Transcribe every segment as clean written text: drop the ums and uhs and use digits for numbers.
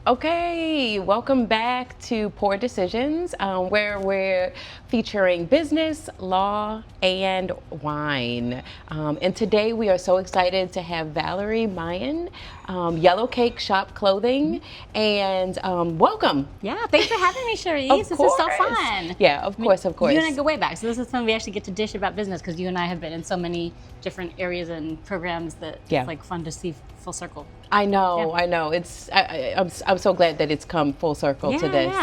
Okay, welcome back to Poor Decisions, where we're featuring business, law, and wine. And today we are so excited to have Valerie Mayen, Yellowcake Shop Clothing, and welcome. Yeah, thanks for having me, Cherise. Of This course. is so fun. Yeah, of course. You and I go way back, so this is fun. We actually get to dish about business because you and I have been in so many different areas and programs that it's like fun to see full circle. I know. I'm so glad that it's come full circle to this.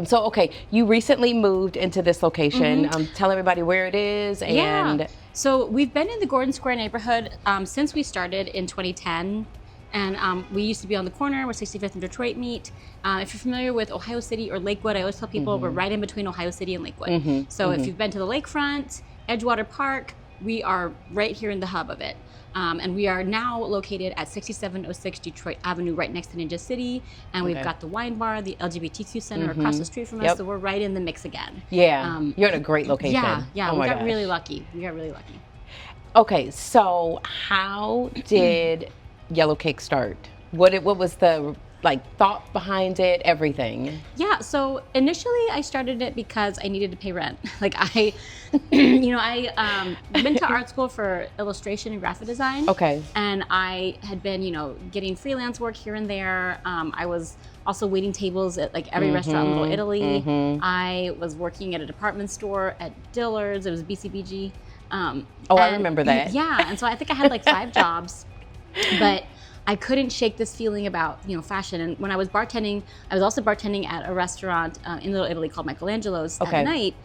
So okay, you recently moved into this location. Tell everybody where it is. And so we've been in the Gordon Square neighborhood since we started in 2010. And we used to be on the corner where 65th and Detroit meet. If you're familiar with Ohio City or Lakewood, I always tell people we're right in between Ohio City and Lakewood. So if you've been to the lakefront, Edgewater Park, we are right here in the hub of it. And we are now located at 6706 Detroit Avenue, right next to Ninja City. And we've got the wine bar, the LGBTQ center across the street from us. So we're right in the mix again. Yeah, you're in a great location. Yeah, oh we got really lucky. Okay, so how did Yellowcake start? What was the thought behind it, everything? Yeah, so initially I started it because I needed to pay rent. I went to art school for illustration and graphic design. Okay. And I had been, getting freelance work here and there. I was also waiting tables at every restaurant in Little Italy. I was working at a department store at Dillard's. It was BCBG. I remember that. Yeah, and so I think I had 5 jobs, but I couldn't shake this feeling about fashion. And when I was bartending, I was also bartending at a restaurant in Little Italy called Michelangelo's at night.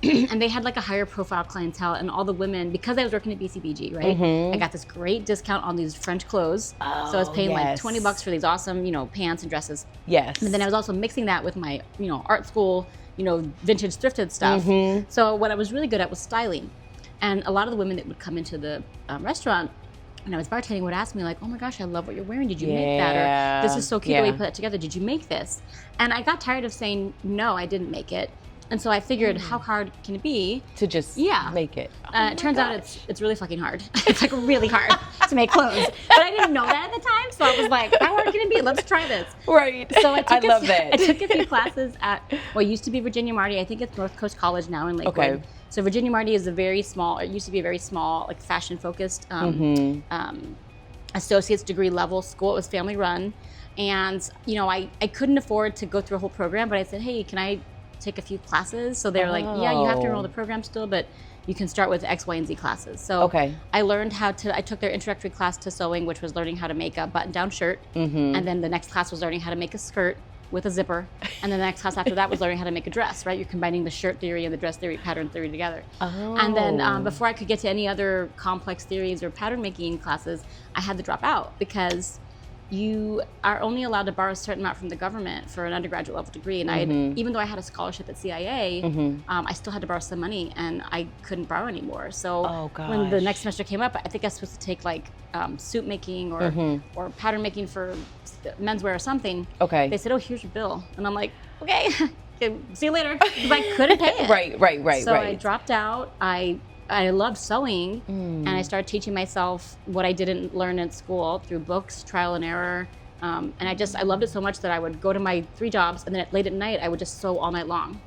And they had a higher profile clientele, and all the women, because I was working at BCBG, right? I got this great discount on these French clothes. So I was paying $20 for these awesome, pants and dresses. Yes. And then I was also mixing that with my, art school, vintage thrifted stuff. So what I was really good at was styling. And a lot of the women that would come into the restaurant, and I was bartending, would ask me oh my gosh, I love what you're wearing. Did you make that? Or this is so cute the way you put that together. Did you make this? And I got tired of saying, no, I didn't make it. And so I figured, how hard can it be to just make it? It turns out it's really fucking hard. It's really hard to make clothes. But I didn't know that at the time, so I was like, how hard can it be? Let's try this. Right. So I love that. I took a few classes at what used to be Virginia Marty. I think it's North Coast College now in Lakewood. Okay. So Virginia Marty is it used to be a very small, fashion-focused associate's degree level school. It was family run. And, I couldn't afford to go through a whole program, but I said, hey, can I take a few classes? So they're yeah, you have to enroll the program still, but you can start with X, Y, and Z classes. So I learned I took their introductory class to sewing, which was learning how to make a button-down shirt. And then the next class was learning how to make a skirt with a zipper. And then the next class after that was learning how to make a dress, right? You're combining the shirt theory and the dress theory, pattern theory together. And then before I could get to any other complex theories or pattern making classes, I had to drop out because you are only allowed to borrow a certain amount from the government for an undergraduate level degree. And even though I had a scholarship at CIA, I still had to borrow some money, and I couldn't borrow anymore. So when the next semester came up, I think I was supposed to take suit making or pattern making for menswear or something. They said, oh, here's your bill. And I'm like, okay, see you later. Because I couldn't pay it. Right. So I dropped out. I loved sewing, and I started teaching myself what I didn't learn in school through books, trial and error. And I loved it so much that I would go to my 3 jobs, and then late at night, I would just sew all night long.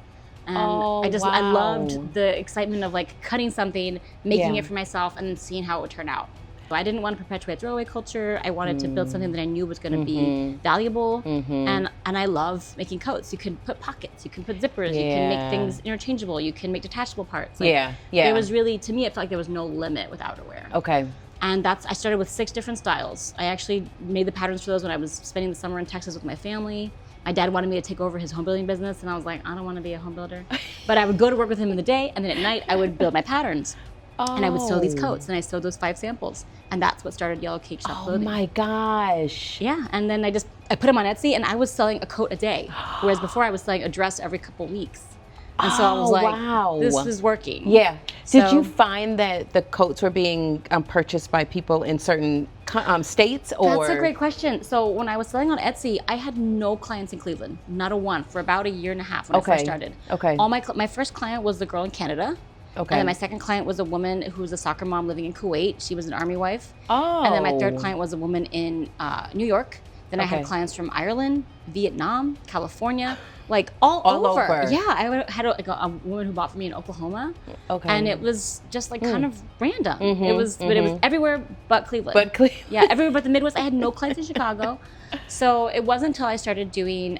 And I loved the excitement of cutting something, making it for myself, and then seeing how it would turn out. So I didn't want to perpetuate throwaway culture. I wanted to build something that I knew was going to be valuable. And I love making coats. You can put pockets, you can put zippers, you can make things interchangeable, you can make detachable parts. There was really, to me, it felt like there was no limit with outerwear. And I started with 6 different styles. I actually made the patterns for those when I was spending the summer in Texas with my family. My dad wanted me to take over his home building business, and I was like, I don't want to be a home builder. But I would go to work with him in the day, and then at night I would build my patterns. And I would sew these coats, and I sewed those 5 samples, and that's what started Yellowcake Shop Clothing. Oh my gosh! Yeah, and then I put them on Etsy, and I was selling a coat a day, whereas before I was selling a dress every couple weeks. And so I was like, this is working. Yeah. Did you find that the coats were being purchased by people in certain states? Or That's a great question. So when I was selling on Etsy, I had no clients in Cleveland, not a one, for about a year and a half when I first started. All my first client was the girl in Canada. And then my second client was a woman who was a soccer mom living in Kuwait. She was an army wife. And then my third client was a woman in New York Then I had clients from Ireland, Vietnam, California, like all over. Yeah, I had a woman who bought for me in Oklahoma. Okay. And it was just like kind of random. It was, but it was everywhere but Cleveland. Yeah, everywhere but the Midwest. I had no clients in Chicago. So it wasn't until I started doing,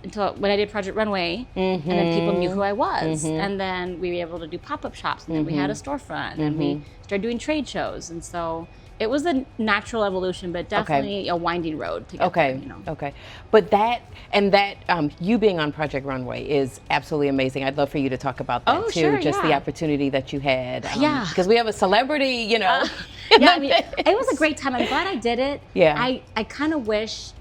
until when I did Project Runway, and then people knew who I was. And then we were able to do pop-up shops, and then we had a storefront, and we started doing trade shows. And so it was a natural evolution, but definitely a winding road to get there, you know. Okay. But you being on Project Runway is absolutely amazing. I'd love for you to talk about that too. Sure, just the opportunity that you had. Yeah. Because we have a celebrity, you know. Yeah, I mean, it was a great time. I'm glad I did it. Yeah. I kind of wish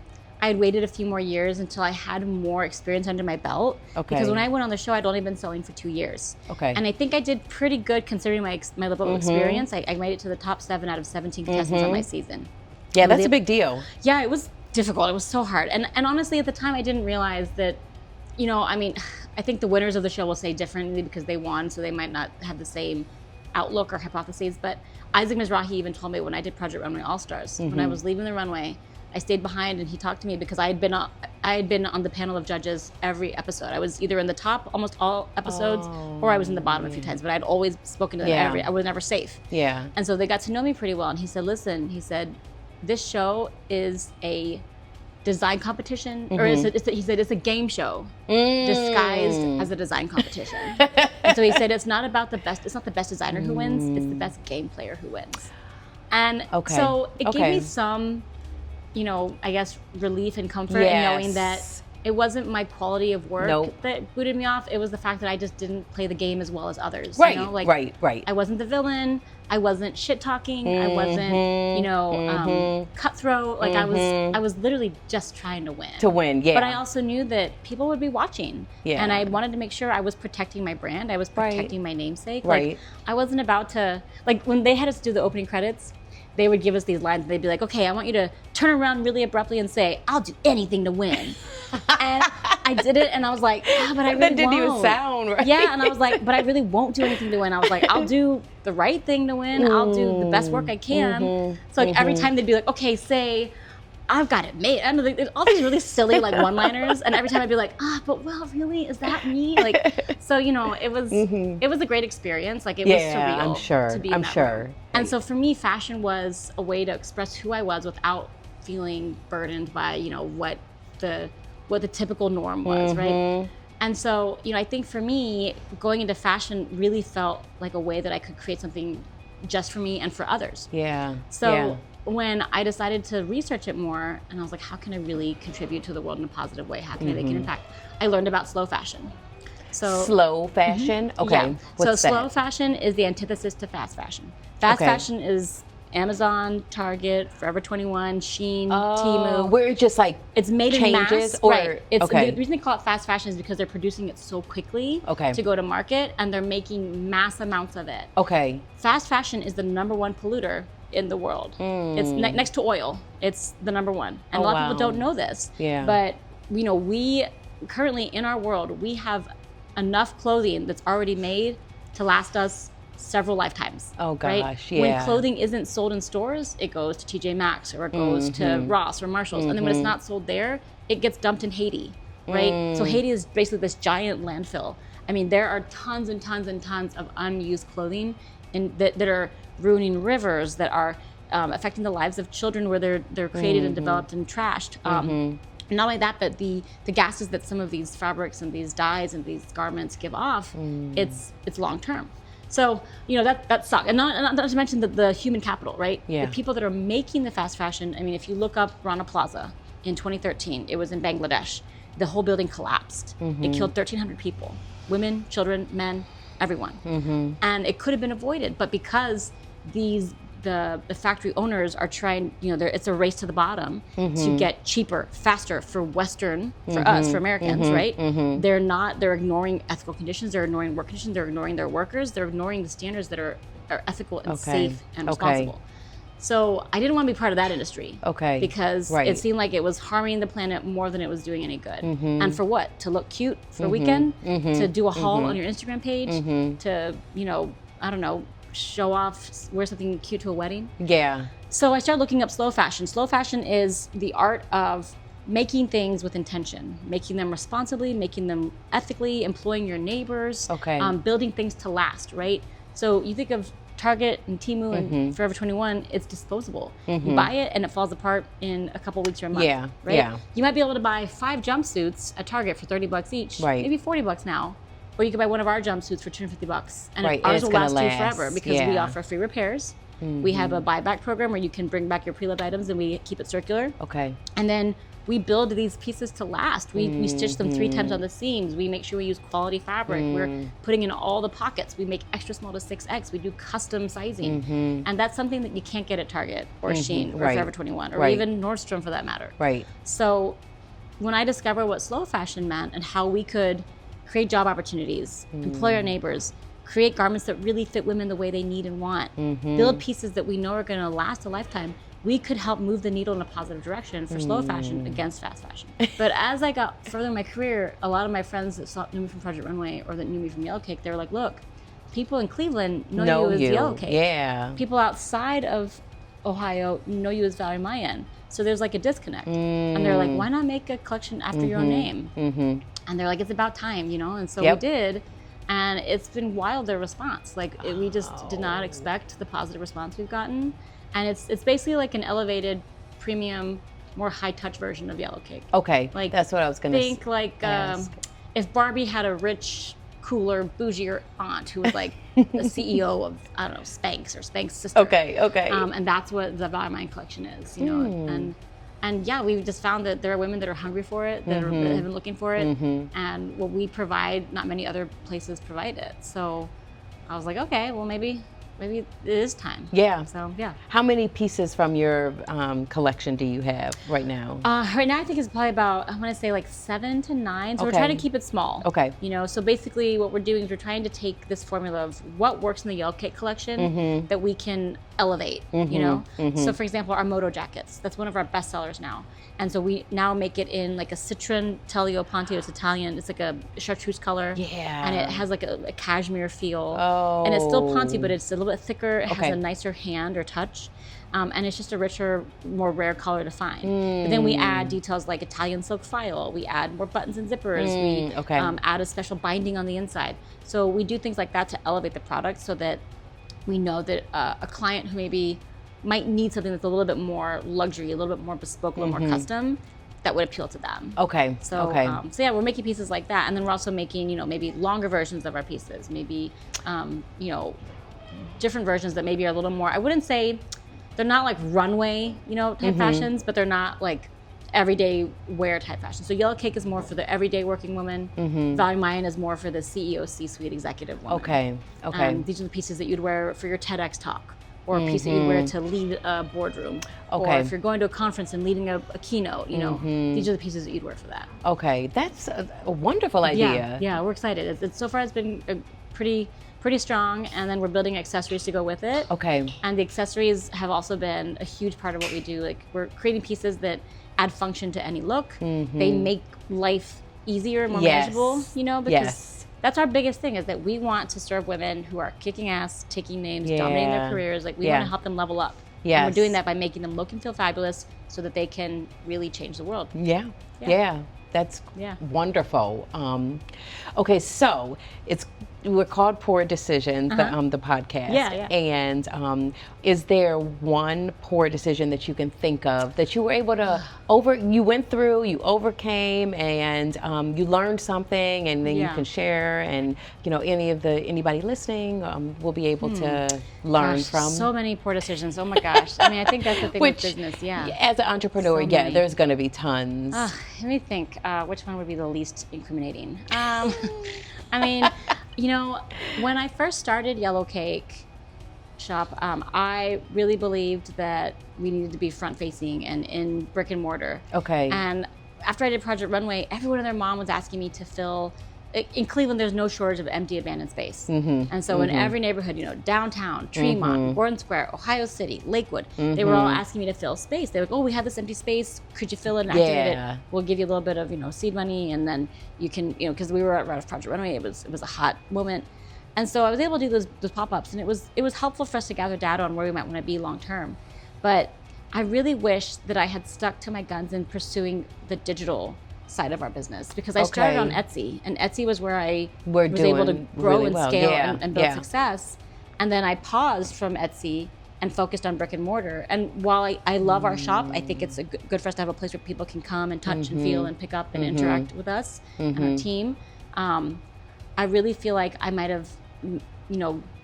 I had waited a few more years until I had more experience under my belt. Okay. Because when I went on the show, I'd only been sewing for 2 years. Okay. And I think I did pretty good considering my level of experience. I made it to the top 7 out of 17 contestants on my season. Yeah, that's a big deal. Yeah, it was difficult. It was so hard. And honestly, at the time, I didn't realize that, you know, I mean, I think the winners of the show will say differently because they won, so they might not have the same outlook or hypotheses. But Isaac Mizrahi even told me when I did Project Runway All-Stars, when I was leaving the runway, I stayed behind and he talked to me because I had been on the panel of judges every episode. I was either in the top almost all episodes or I was in the bottom a few times, but I'd always spoken to them I was never safe. Yeah. And so they got to know me pretty well. And he said, listen, he said, this show is a design competition, or he said it's a game show disguised as a design competition. And so he said it's not about it's not the best designer who wins, it's the best game player who wins. And so it gave me some, you know, I guess relief and comfort in knowing that it wasn't my quality of work that booted me off. It was the fact that I just didn't play the game as well as others. Right, you know? Like, right. I wasn't the villain. I wasn't shit talking. I wasn't, you know, cutthroat. Like I was literally just trying to win. To win, yeah. But I also knew that people would be watching. Yeah. And I wanted to make sure I was protecting my brand. I was protecting my namesake. Like I wasn't about to, like when they had us do the opening credits, they would give us these lines and they'd be like, okay, I want you to turn around really abruptly and say, I'll do anything to win. And I did it and I was like, but I really that didn't won't. even sound right. Yeah, and I was like, but I really won't do anything to win. I was like, I'll do the right thing to win. I'll do the best work I can. So like every time they'd be like, okay, say, I've got it made. I know all these really silly like one-liners, and every time I'd be like, but well, really, is that me? Like, so you know, it was a great experience. Like it was surreal. I'm sure. To be in that room. And so for me, fashion was a way to express who I was without feeling burdened by what the typical norm was, right? And so I think for me, going into fashion really felt like a way that I could create something just for me and for others. Yeah. So. When I decided to research it more, and I was like, how can I really contribute to the world in a positive way? How can I make an impact? I learned about slow fashion. So slow fashion? Okay. Yeah. What's so slow fashion is the antithesis to fast fashion. Fast fashion is Amazon, Target, Forever 21, Shein, Temu. Where it just like it's made in mass, or, right? The reason they call it fast fashion is because they're producing it so quickly to go to market, and they're making mass amounts of it. Okay. Fast fashion is the #1 polluter in the world. It's next to oil. It's the #1, and a lot of people don't know this. Yeah. But we currently in our world we have enough clothing that's already made to last us several lifetimes. Oh gosh, right? Yeah. When clothing isn't sold in stores, it goes to TJ Maxx or it goes to Ross or Marshalls, and then when it's not sold there, it gets dumped in Haiti, right? So Haiti is basically this giant landfill. I mean, there are tons and tons and tons of unused clothing that are ruining rivers, that are affecting the lives of children where they're created and developed and trashed. Not only that, but the gases that some of these fabrics and these dyes and these garments give off, it's long term. So that sucks. And not to mention the human capital, right? Yeah. The people that are making the fast fashion. I mean, if you look up Rana Plaza in 2013, it was in Bangladesh. The whole building collapsed. It killed 1,300 people, women, children, men, everyone. And it could have been avoided, but because the factory owners are trying, it's a race to the bottom to get cheaper, faster for us, for Americans, right? They're ignoring ethical conditions, they're ignoring work conditions, they're ignoring their workers, they're ignoring the standards that are ethical and safe and responsible. So I didn't want to be part of that industry. Because it seemed like it was harming the planet more than it was doing any good. And for what? To look cute for a weekend? To do a haul on your Instagram page? To, I don't know, show off, wear something cute to a wedding. Yeah. So I started looking up slow fashion. Slow fashion is the art of making things with intention, making them responsibly, making them ethically, employing your neighbors, building things to last, right? So you think of Target and Temu and Forever 21, it's disposable. You buy it and it falls apart in a couple weeks or a month, right? Yeah. You might be able to buy 5 jumpsuits at Target for $30 each, maybe $40 now. Or you could buy one of our jumpsuits for $250. And ours will last you forever because we offer free repairs. We have a buyback program where you can bring back your pre-loved items and we keep it circular. Okay. And then we build these pieces to last. We stitch them 3 times on the seams. We make sure we use quality fabric. We're putting in all the pockets. We make extra small to 6X. We do custom sizing. And that's something that you can't get at Target or Shein or Forever 21 or even Nordstrom for that matter. Right. So when I discovered what slow fashion meant and how we could create job opportunities, employ our neighbors, create garments that really fit women the way they need and want, build pieces that we know are gonna last a lifetime, we could help move the needle in a positive direction for slow fashion against fast fashion. But as I got further in my career, a lot of my friends that knew me from Project Runway or that knew me from Yellowcake, they were like, look, people in Cleveland know you as Yellowcake. Yeah. People outside of Ohio know you as Valerie Mayen. So there's like a disconnect. And they're like, why not make a collection after your own name? And they're like, it's about time, you know? And so we did. And it's been wild, their response. Like, we just did not expect the positive response we've gotten. And it's basically like an elevated, premium, more high-touch version of Yellowcake. Okay, like, that's what I was going to think like if Barbie had a rich, cooler, bougier aunt who was like the CEO of, I don't know, Spanx or Spanx sister. Okay. And that's what the Valerie Mayen collection is, you know. And yeah, we've just found that there are women that are hungry for it, that have been looking for it. And what we provide, not many other places provide it. So I was like, okay, well, maybe it is time. Yeah. So yeah. How many pieces from your collection do you have right now? Right now I think it's probably about, I want to say like 7 to 9. So we're trying to keep it small. Okay. You know, so basically what we're doing is we're trying to take this formula of what works in the Yellowcake collection that we can elevate, you know? So for example, our moto jackets, that's one of our best sellers now. And so we now make it in like a citron taglio ponte. It's Italian. It's like a chartreuse color. Yeah. And it has like a cashmere feel. Oh. And it's still ponte, but it's a little bit thicker. It has a nicer hand or touch. And it's just a richer, more rare color to find. But then we add details like Italian silk file. We add more buttons and zippers. We add a special binding on the inside. So we do things like that to elevate the product so that we know that a client who maybe might need something that's a little bit more luxury, a little bit more bespoke, a little more custom, that would appeal to them. Okay. So, so yeah, we're making pieces like that, and then we're also making, you know, maybe longer versions of our pieces, maybe, you know, different versions that maybe are a little more. I wouldn't say they're not like runway, you know, type fashions, but they're not like everyday wear type fashion. So Yellowcake is more for the everyday working woman. Valerie Mayen is more for the CEO, C-suite executive woman. Okay. These are the pieces that you'd wear for your TEDx talk, or a piece that you'd wear to lead a boardroom. Or if you're going to a conference and leading a keynote, you know, these are the pieces that you'd wear for that. Okay, that's a wonderful idea. Yeah, we're excited. So far it's been pretty strong, and then we're building accessories to go with it. Okay. And the accessories have also been a huge part of what we do. Like, we're creating pieces that add function to any look. They make life easier, more manageable, you know, because that's our biggest thing, is that we want to serve women who are kicking ass, taking names, dominating their careers. Like, we want to help them level up. And we're doing that by making them look and feel fabulous so that they can really change the world. Yeah. That's wonderful. Okay, so we're called Poor Decisions, the podcast. And is there one poor decision that you can think of that you were able to you went through, you overcame, and you learned something, and then you can share, and you know, anybody listening will be able to learn from. So many poor decisions. Oh my gosh. I mean, I think that's the thing with business. As an entrepreneur, there's going to be tons. Let me think. Which one would be the least incriminating? I mean, you know, when I first started Yellowcake Shop, I really believed that we needed to be front-facing and in brick and mortar. Okay. And after I did Project Runway, everyone and their mom was asking me to fill. In Cleveland, there's no shortage of empty abandoned space. And so in every neighborhood, you know, downtown, Tremont, Gordon Square, Ohio City, Lakewood, they were all asking me to fill space. They were like, oh, we have this empty space. Could you fill it and activate it? We'll give you a little bit of, you know, seed money, and then you can, you know, because we were right off Project Runway. It was a hot moment. And so I was able to do those pop-ups, and it was helpful for us to gather data on where we might want to be long term. But I really wish that I had stuck to my guns in pursuing the digital side of our business, because I started on Etsy, and Etsy was where I was able to grow really and scale and build success. And then I paused from Etsy and focused on brick and mortar. And while I love our shop, I think it's good for us to have a place where people can come and touch and feel and pick up and interact with us and our team. I really feel like I might have,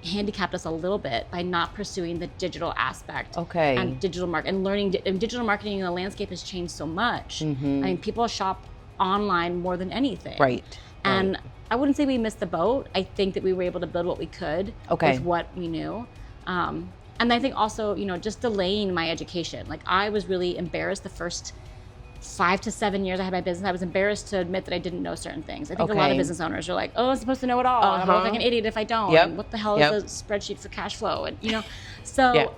handicapped us a little bit by not pursuing the digital aspect and digital marketing and learning. And digital marketing in the landscape has changed so much. I mean, people shop online more than anything. And I wouldn't say we missed the boat. I think that we were able to build what we could with what we knew. And I think also, just delaying my education. Like, I was really embarrassed the first 5 to 7 years I had my business. I was embarrassed to admit that I didn't know certain things. I think a lot of business owners are like, oh, I'm supposed to know it all. I'm gonna look like an idiot if I don't. And what the hell is a spreadsheet for cash flow? And so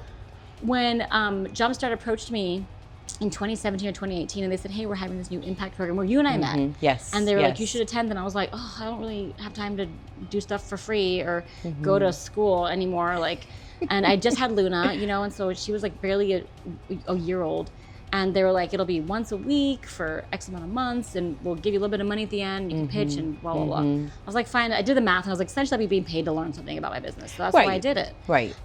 when Jumpstart approached me in 2017 or 2018, and they said, hey, we're having this new impact program where you and I met. And they were like, you should attend. And I was like, oh, I don't really have time to do stuff for free or go to school anymore. And I just had Luna, and so she was like barely a year old. And they were like, it'll be once a week for X amount of months, and we'll give you a little bit of money at the end. You can pitch and blah, blah, blah. I was like, fine. I did the math, and I was like, essentially, I'd be being paid to learn something about my business. So that's why I did it.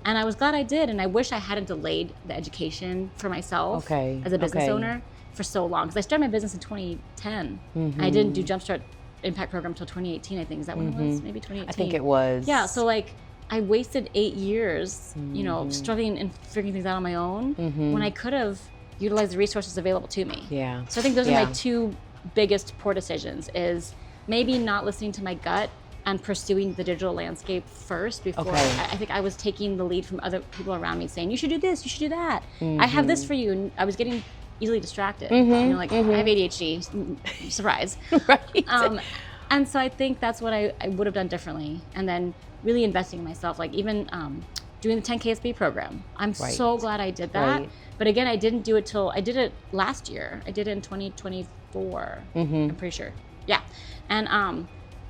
And I was glad I did, and I wish I hadn't delayed the education for myself as a business owner for so long. Because I started my business in 2010. I didn't do Jumpstart Impact Program until 2018, I think. Is that when it was? Maybe 2018. I think it was. Yeah, so I wasted 8 years, struggling and figuring things out on my own when I could have utilize the resources available to me. So I think those are my two biggest poor decisions, is maybe not listening to my gut and pursuing the digital landscape first before I think I was taking the lead from other people around me saying, you should do this, you should do that. I have this for you. And I was getting easily distracted. I have ADHD, surprise. And so I think that's what I would have done differently. And then really investing in myself, like even doing the 10KSB program. I'm so glad I did that. But again, I didn't do it till, I did it last year. I did it in 2024, I'm pretty sure.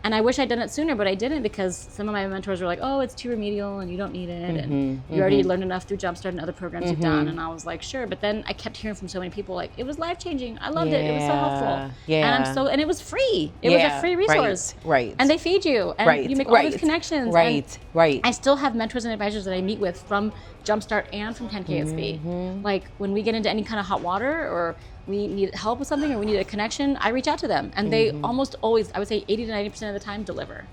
And I wish I'd done it sooner, but I didn't, because some of my mentors were like, oh, it's too remedial and you don't need it. And you already learned enough through Jumpstart and other programs you've done. And I was like, sure. But then I kept hearing from so many people like, it was life-changing. I loved it. It was so helpful. And it was free. It was a free resource. And they feed you. And you make all these connections. I still have mentors and advisors that I meet with from Jumpstart and from 10KSB. Like when we get into any kind of hot water or we need help with something or we need a connection, I reach out to them. And they almost always, I would say 80 to 90% of the time, deliver.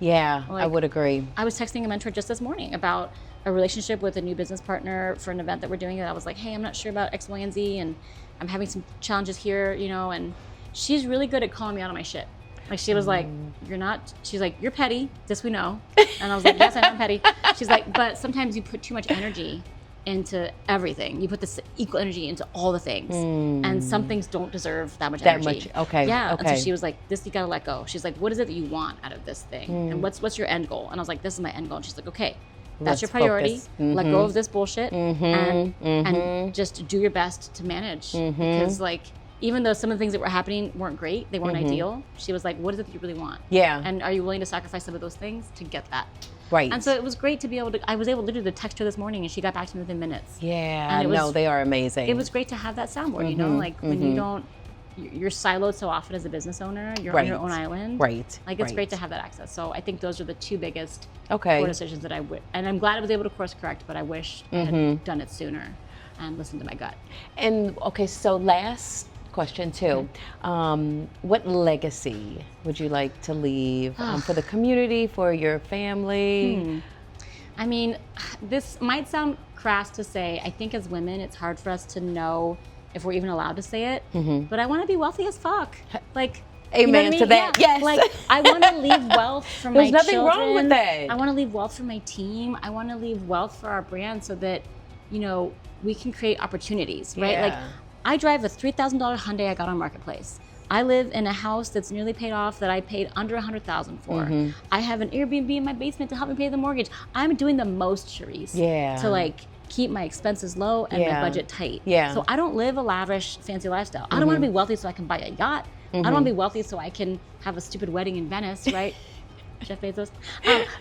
I would agree. I was texting a mentor just this morning about a relationship with a new business partner for an event that we're doing. And I was like, hey, I'm not sure about X, Y, and Z, and I'm having some challenges here, and she's really good at calling me out of my shit. Like she was like, she's like, you're petty, this we know. And I was like, yes, I know I'm petty. She's like, but sometimes you put too much energy into everything. You put this equal energy into all the things. And some things don't deserve that much energy. And so she was like, this you gotta let go. She's like, what is it that you want out of this thing? And what's your end goal? And I was like, this is my end goal. And she's like, okay, that's your priority. Let go of this bullshit and just do your best to manage. Because even though some of the things that were happening weren't great, they weren't ideal, she was like, what is it that you really want? And are you willing to sacrifice some of those things to get that? And so it was great to be able to, I was able to do the text her this morning and she got back to me within minutes. They are amazing. It was great to have that soundboard, when you don't, you're siloed so often as a business owner, you're on your own island. It's great to have that access. So I think those are the two biggest poor decisions that I would, and I'm glad I was able to course correct, but I wish I had done it sooner and listened to my gut. And so last question too. What legacy would you like to leave for the community, for your family? I mean, this might sound crass to say. I think as women, it's hard for us to know if we're even allowed to say it. But I want to be wealthy as fuck. Amen to that. Yes. I want to leave wealth for my children. There's nothing wrong with that. I want to leave wealth for my team. I want to leave wealth for our brand so that, we can create opportunities, right? I drive a $3,000 Hyundai I got on Marketplace. I live in a house that's nearly paid off that I paid under $100,000 for. I have an Airbnb in my basement to help me pay the mortgage. I'm doing the most, Charisse, to keep my expenses low and my budget tight. So I don't live a lavish, fancy lifestyle. I don't want to be wealthy so I can buy a yacht. I don't want to be wealthy so I can have a stupid wedding in Venice, right? Jeff Bezos.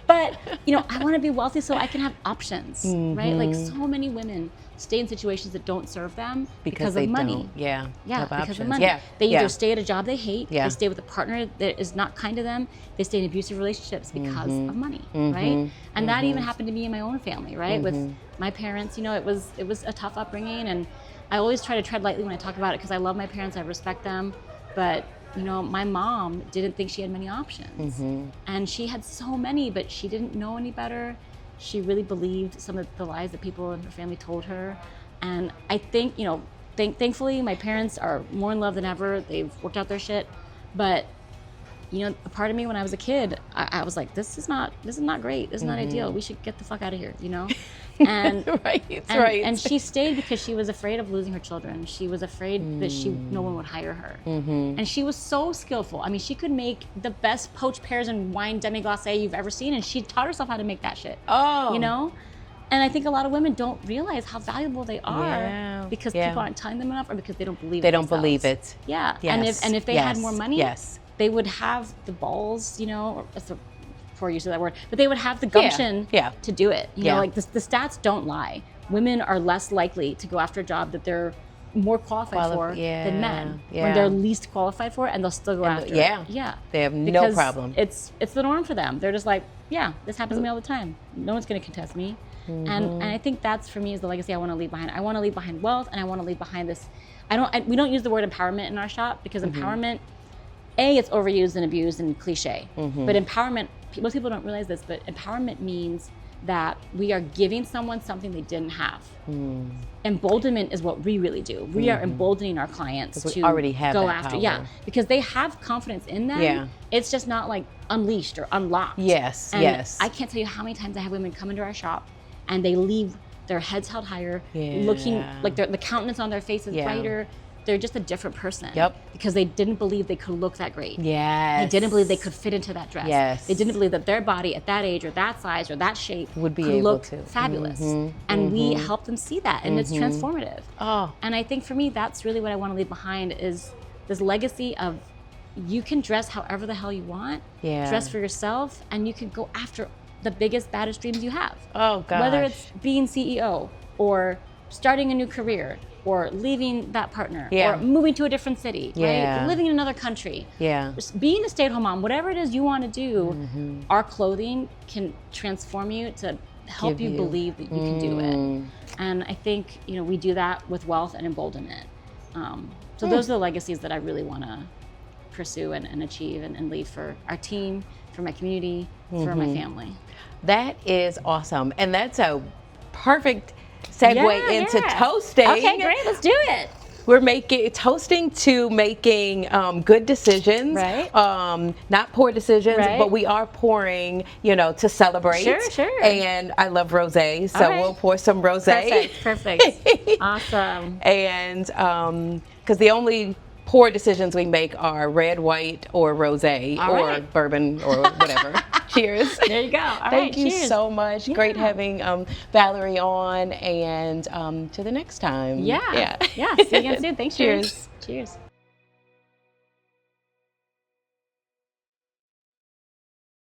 But you know, I want to be wealthy so I can have options, right? Like so many women stay in situations that don't serve them because of money. Don't. Yeah. Yeah, Have because options. of money. Yeah. They either Yeah. stay at a job they hate, Yeah. they stay with a partner that is not kind to them, they stay in abusive relationships because of money, right? And that even happened to me in my own family, right? With my parents, you know, it was a tough upbringing, and I always try to tread lightly when I talk about it because I love my parents, I respect them, but you know, my mom didn't think she had many options, and she had so many, but she didn't know any better. She really believed some of the lies that people in her family told her, and I think, you know, thankfully my parents are more in love than ever. They've worked out their shit, but you know, a part of me when I was a kid, I was like, this is not great. This is not ideal. We should get the fuck out of here, you know? And right. and she stayed because she was afraid of losing her children. She was afraid that no one would hire her. And she was so skillful. I mean, she could make the best poached pears and wine demi-glace you've ever seen, and she taught herself how to make that shit. Oh. You know? And I think a lot of women don't realize how valuable they are because people aren't telling them enough, or because they don't believe They don't believe it. Yeah. Yes. And if they had more money, yes. they would have the balls, you know, or that's a poor use of that word, but they would have the gumption to do it. You know, like the stats don't lie. Women are less likely to go after a job that they're more qualified for than men when they're least qualified for it, and they'll still go after it. Yeah. They have because no problem. It's the norm for them. They're just like, yeah, this happens to me all the time. No one's going to contest me. And I think that's, for me, is the legacy I want to leave behind. I want to leave behind wealth, and I want to leave behind this. We don't use the word empowerment in our shop because empowerment, it's overused and abused and cliche. But empowerment, most people don't realize this, but empowerment means that we are giving someone something they didn't have. Emboldenment is what we really do. We are emboldening our clients to already have go that after. power. Yeah, because they have confidence in them. Yeah. It's just not like unleashed or unlocked. Yes, And yes. I can't tell you how many times I have women come into our shop and they leave their heads held higher, looking like the countenance on their face is brighter. They're just a different person. Because they didn't believe they could look that great. Yes. They didn't believe they could fit into that dress. Yes. They didn't believe that their body at that age or that size or that shape would be could able look to. fabulous. And we help them see that, and it's transformative. Oh. And I think for me, that's really what I want to leave behind, is this legacy of you can dress however the hell you want, dress for yourself, and you can go after the biggest, baddest dreams you have. Oh, gosh. Whether it's being CEO or starting a new career or leaving that partner or moving to a different city, right? Living in another country. Just being a stay-at-home mom, whatever it is you want to do, our clothing can transform you to help you believe that you can do it. And I think, you know, we do that with wealth and emboldenment. So those are the legacies that I really want to pursue and achieve and leave for our team, for my community, for my family. That is awesome. And that's a perfect segue into toasting. Okay, great. Let's do it. We're toasting to making good decisions, right? Not poor decisions, but we are pouring, you know, to celebrate. Sure. And I love rosé, so we'll pour some rosé. Perfect. Awesome. And because the only poor decisions we make are red, white, or rosé, or bourbon, or whatever. Cheers. There you go. All Thank you cheers. so much. Great having Valerie on, and to the next time. Yeah. See you again soon. Thanks. Cheers. Cheers.